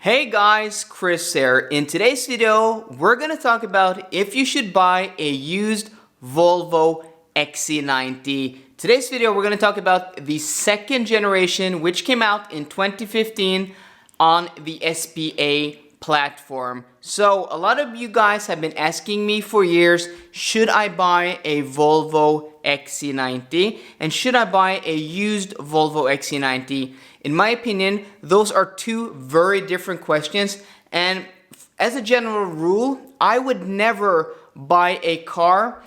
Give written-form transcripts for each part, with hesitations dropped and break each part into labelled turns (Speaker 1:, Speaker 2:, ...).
Speaker 1: Hey guys, Chris here. In today's video, we're going to talk about if you should buy a used Volvo XC90. Today's video, we're going to talk about the second generation, which came out in 2015 on the SPA platform. So a lot of you guys have been asking me for years, should I buy a Volvo XC90 and should I buy a used Volvo XC90? In my opinion, those are two very different questions, and as a general rule, I would never buy a car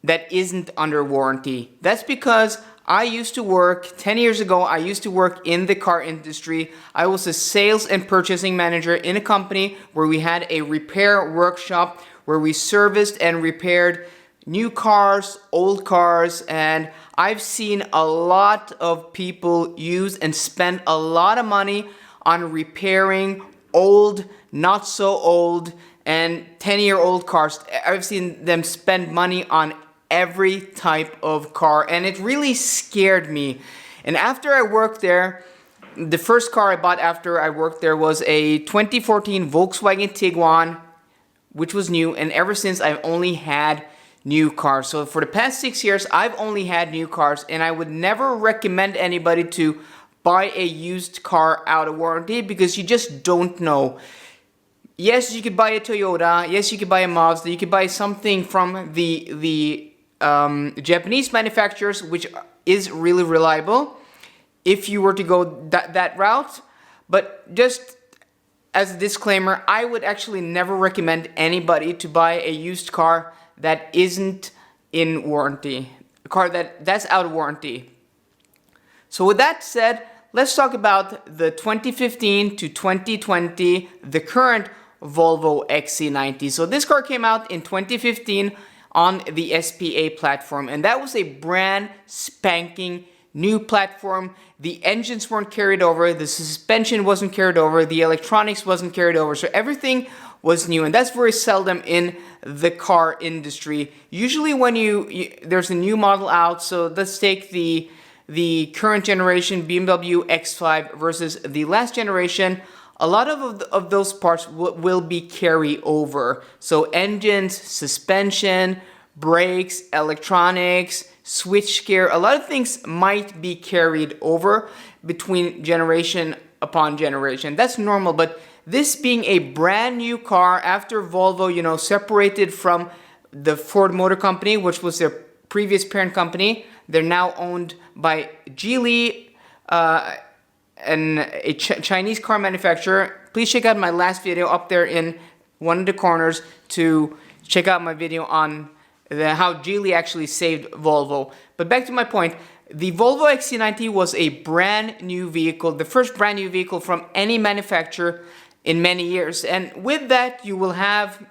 Speaker 1: that isn't under warranty. That's because I used to work, 10 years ago, I used to work in the car industry. I was a sales and purchasing manager in a company where we had a repair workshop where we serviced and repaired new cars, old cars, and I've seen a lot of people use and spend a lot of money on repairing old, not so old, and 10-year-old cars. I've seen them spend money on every type of car, and it really scared me. And after I worked there, the first car I bought after I worked there was a 2014 Volkswagen Tiguan, which was new, and ever since I've only had new cars. So for the past 6 years, I've only had new cars, and I would never recommend anybody to buy a used car out of warranty because you just don't know. Yes, you could buy a Toyota. Yes, you could buy a Mazda. You could buy something from the Japanese manufacturers, which is really reliable if you were to go that route. But just as a disclaimer, I would actually never recommend anybody to buy a used car that isn't in warranty, a car that's out of warranty. So with that said, let's talk about the 2015 to 2020, the current Volvo XC90. So this car came out in 2015 on the SPA platform, and that was a brand spanking new platform. The engines weren't carried over, the suspension wasn't carried over, the electronics wasn't carried over, so everything was new, and that's very seldom in the car industry. Usually when there's a new model out, so let's take the current generation BMW X5 versus the last generation, a lot of those parts will be carry over. So engines, suspension, brakes, electronics, switchgear, a lot of things might be carried over between generation upon generation. That's normal, but this being a brand new car after Volvo, separated from the Ford Motor Company, which was their previous parent company, they're now owned by Geely, a Chinese car manufacturer. Please check out my last video up there in one of the corners to check out my video on how Geely actually saved Volvo. But back to my point, the Volvo XC90 was a brand new vehicle, the first brand new vehicle from any manufacturer in many years. And with that, you will have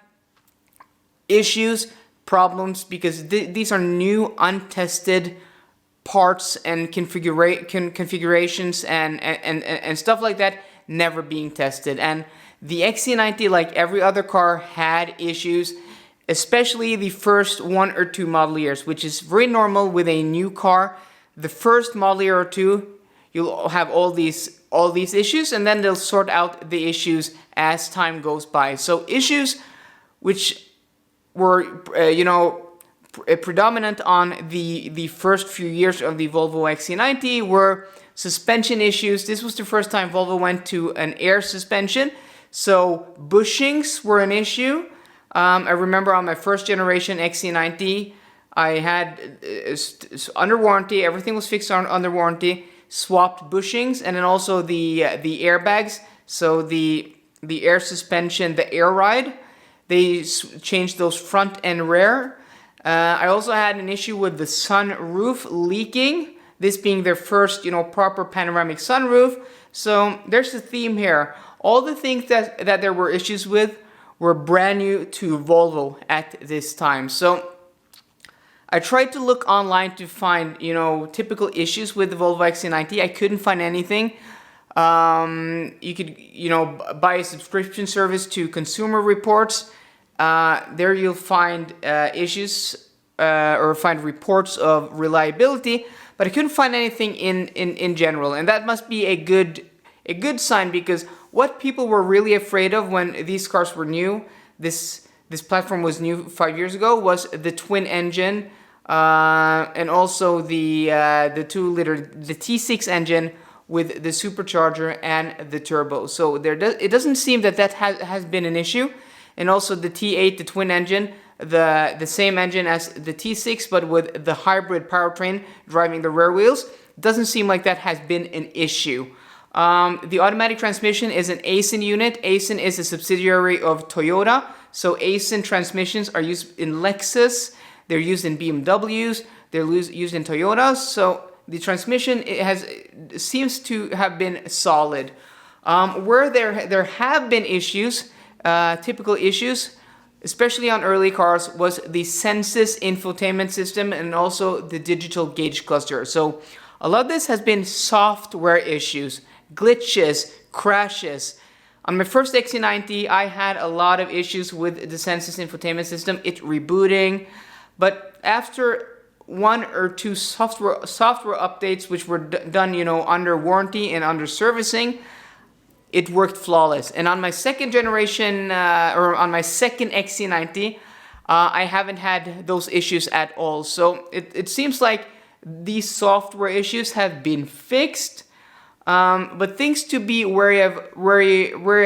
Speaker 1: issues, problems, because these are new, untested parts and configurations and stuff like that never being tested. And the XC90, like every other car, had issues, especially the first 1 or 2 model years, which is very normal with a new car. The first model year or two, you'll have all these issues, and then they'll sort out the issues as time goes by. So issues which were predominant on the first few years of the Volvo XC90 were suspension issues. This was the first time Volvo went to an air suspension, so bushings were an issue. I remember on my first generation XC90, I had under warranty, everything was fixed under warranty, swapped bushings, and then also the airbags, so the air suspension, the air ride, they changed those front and rear. I also had an issue with the sunroof leaking, this being their first proper panoramic sunroof. So there's a theme here. All the things that there were issues with were brand new to Volvo at this time. So I tried to look online to find, typical issues with the Volvo XC90. I couldn't find anything. You could, buy a subscription service to Consumer Reports. There you'll find issues or find reports of reliability, but I couldn't find anything in general. And that must be a good sign, because what people were really afraid of when these cars were new, this platform was new 5 years ago, was the twin engine and also the 2-liter, the T6 engine with the supercharger and the turbo. So it doesn't seem that has been an issue. And also the T8, the twin engine, the same engine as the T6, but with the hybrid powertrain driving the rear wheels. Doesn't seem like that has been an issue. The automatic transmission is an Aisin unit. Aisin is a subsidiary of Toyota. So Aisin transmissions are used in Lexus. They're used in BMWs. They're used in Toyotas. So the transmission seems to have been solid. Where there have been issues, typical issues, especially on early cars, was the Sensus infotainment system and also the digital gauge cluster. So a lot of this has been software issues, glitches, crashes. On my first XC90, I had a lot of issues with the Sensus infotainment system, it rebooting. But after 1 or 2 software updates, which were done, under warranty and under servicing, it worked flawless. And on my second generation, or on my second XC90, I haven't had those issues at all. So it seems like these software issues have been fixed. But things to be wary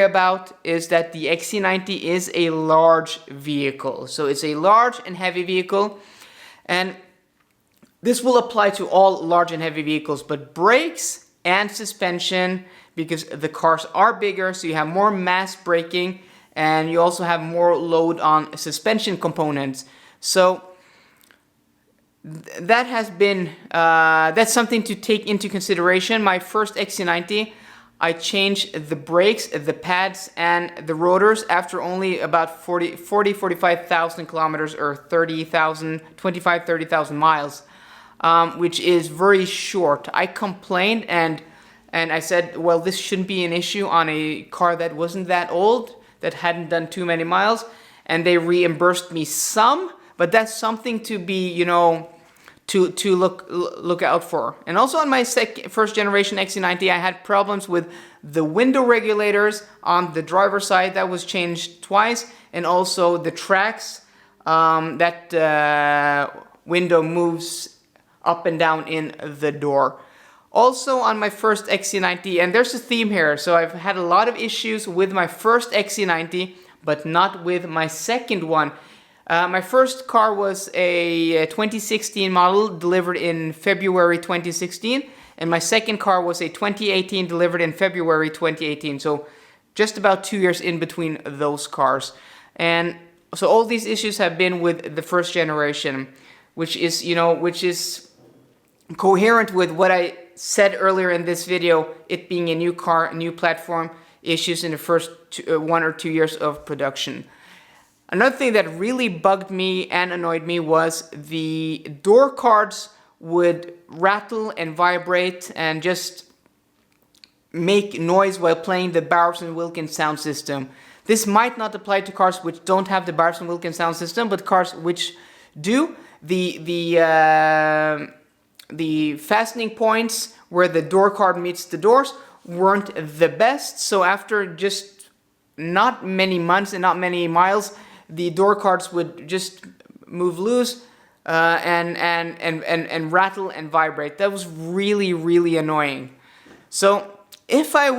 Speaker 1: about is that the XC90 is a large vehicle. So it's a large and heavy vehicle. And this will apply to all large and heavy vehicles, but brakes and suspension, because the cars are bigger, so you have more mass braking, and you also have more load on suspension components. So that has been, that's something to take into consideration. My first XC90, I changed the brakes, the pads, and the rotors after only about 45,000 kilometers, or 30,000 miles, which is very short. I complained and I said, well, this shouldn't be an issue on a car that wasn't that old, that hadn't done too many miles, and they reimbursed me some, but that's something to be, to look out for. And also on my first generation XC90, I had problems with the window regulators on the driver's side. That was changed twice, and also the tracks, that window moves up and down in the door. Also on my first XC90, and there's a theme here, so I've had a lot of issues with my first XC90, but not with my second one. My first car was a 2016 model delivered in February 2016, and my second car was a 2018 delivered in February 2018, so just about 2 years in between those cars. And so all these issues have been with the first generation, which is coherent with what I said earlier in this video, it being a new car, a new platform, issues in the first 1 or 2 years of production. Another thing that really bugged me and annoyed me was the door cards would rattle and vibrate and just make noise while playing the Bowers & Wilkins sound system. This might not apply to cars which don't have the Bowers & Wilkins sound system, but cars which do, the fastening points where the door card meets the doors weren't the best. So after just not many months and not many miles, the door cards would just move loose and rattle and vibrate. That was really, really annoying. So if I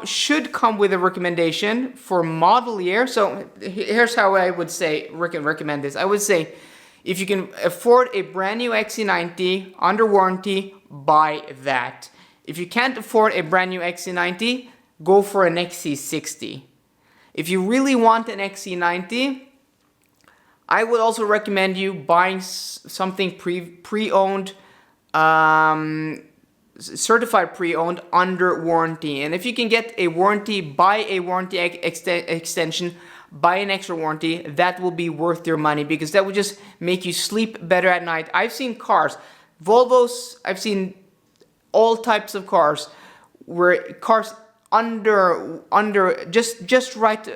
Speaker 1: should come with a recommendation for model year, so here's how I would say recommend this. I would say, if you can afford a brand new XC90 under warranty, buy that. If you can't afford a brand new XC90, go for an XC60. If you really want an XC90, I would also recommend you buying something pre-owned, certified pre-owned under warranty. And if you can get a warranty, buy a warranty extension, buy an extra warranty. That will be worth your money, because that will just make you sleep better at night. I've seen cars, Volvos, I've seen all types of cars, where cars under just right,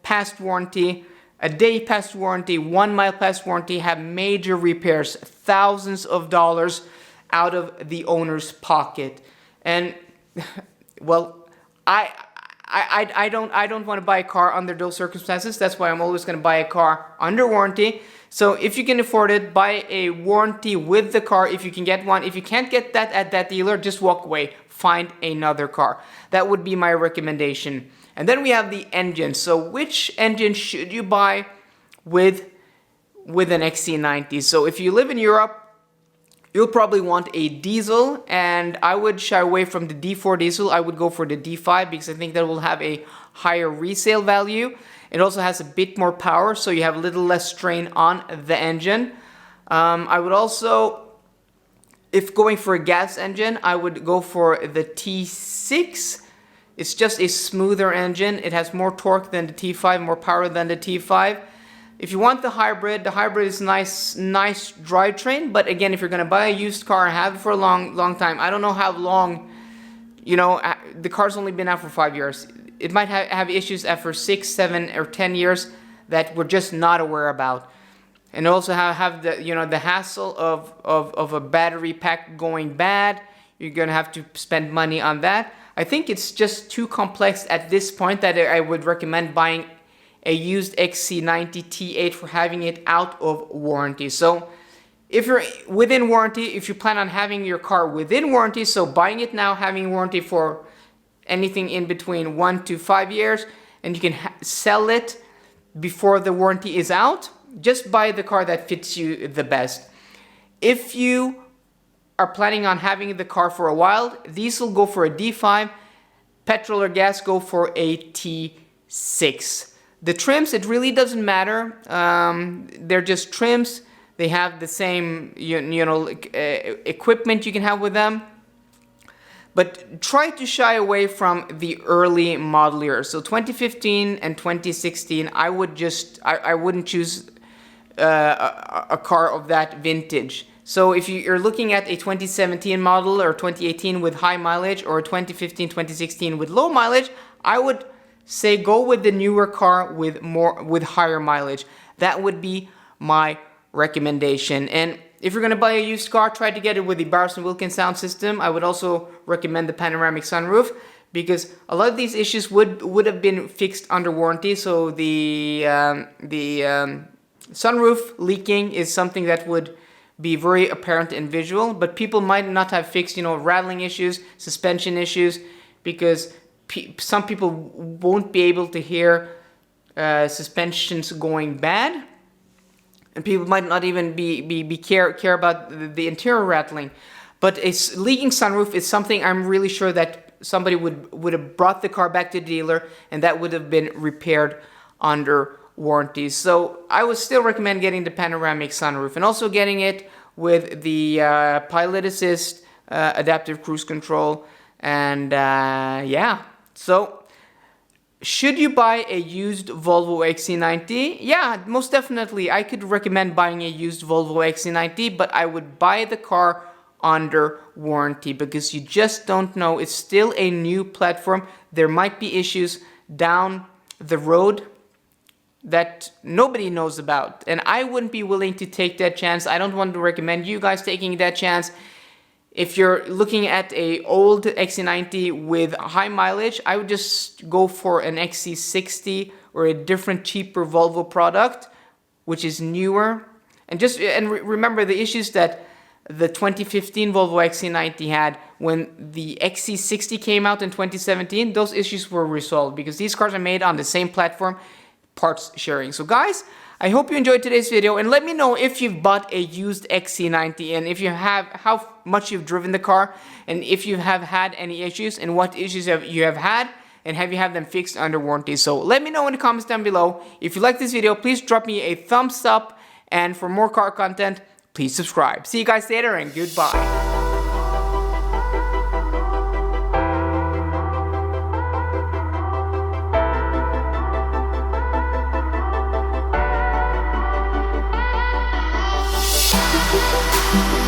Speaker 1: past warranty, a day past warranty, 1 mile past warranty, have major repairs, thousands of dollars out of the owner's pocket. And well, I don't want to buy a car under those circumstances. That's why I'm always going to buy a car under warranty. So if you can afford it, buy a warranty with the car if you can get one. If you can't get that at that dealer, just walk away. Find another car. That would be my recommendation. And then we have the engine. So which engine should you buy with an XC90? So if you live in Europe, you'll probably want a diesel, and I would shy away from the D4 diesel. I would go for the D5 because I think that will have a higher resale value. It also has a bit more power, so you have a little less strain on the engine. I would also, if going for a gas engine, I would go for the T6. It's just a smoother engine. It has more torque than the T5, more power than the T5. If you want the hybrid is nice drivetrain. But again, if you're gonna buy a used car and have it for a long time, I don't know how long. You know, the car's only been out for 5 years. It might have issues after 6, 7, or 10 years that we're just not aware about. And also have the, you know, the hassle of a battery pack going bad. You're gonna have to spend money on that. I think it's just too complex at this point that I would recommend buying a used XC90 T8 for having it out of warranty. So if you're within warranty, if you plan on having your car within warranty, so buying it now, having warranty for anything in between 1 to 5 years, and you can sell it before the warranty is out, just buy the car that fits you the best. If you are planning on having the car for a while, diesel, go for a D5, petrol or gas, go for a T6. The trims, it really doesn't matter. They're just trims. They have the same equipment you can have with them. But try to shy away from the early model years. So 2015 and 2016, I wouldn't choose a car of that vintage. So if you're looking at a 2017 model or 2018 with high mileage, or 2015, 2016 with low mileage, I would say go with the newer car with higher mileage. That would be my recommendation. And if you're going to buy a used car, try to get it with the Bowers & Wilkins sound system. I would also recommend the panoramic sunroof, because a lot of these issues would have been fixed under warranty. So the sunroof leaking is something that would be very apparent and visual, but people might not have fixed, rattling issues, suspension issues, because some people won't be able to hear suspensions going bad. And people might not even care about the interior rattling. But a leaking sunroof is something I'm really sure that somebody would have brought the car back to the dealer, and that would have been repaired under warranty. So I would still recommend getting the panoramic sunroof, and also getting it with the pilot assist, adaptive cruise control, and yeah. So should you buy a used Volvo XC90? Yeah, most definitely. I could recommend buying a used Volvo XC90, but I would buy the car under warranty, because you just don't know. It's still a new platform. There might be issues down the road that nobody knows about, and I wouldn't be willing to take that chance. I don't want to recommend you guys taking that chance. If you're looking at a old XC90 with high mileage, I would just go for an XC60 or a different cheaper Volvo product, which is newer. And remember the issues that the 2015 Volvo XC90 had when the XC60 came out in 2017. Those issues were resolved because these cars are made on the same platform, parts sharing. So guys, I hope you enjoyed today's video, and let me know if you've bought a used XC90, and if you have, how much you've driven the car, and if you have had any issues, and what issues you have had, and have you had them fixed under warranty. So let me know in the comments down below. If you like this video, please drop me a thumbs up, and for more car content, please subscribe. See you guys later, and goodbye. We'll be right back.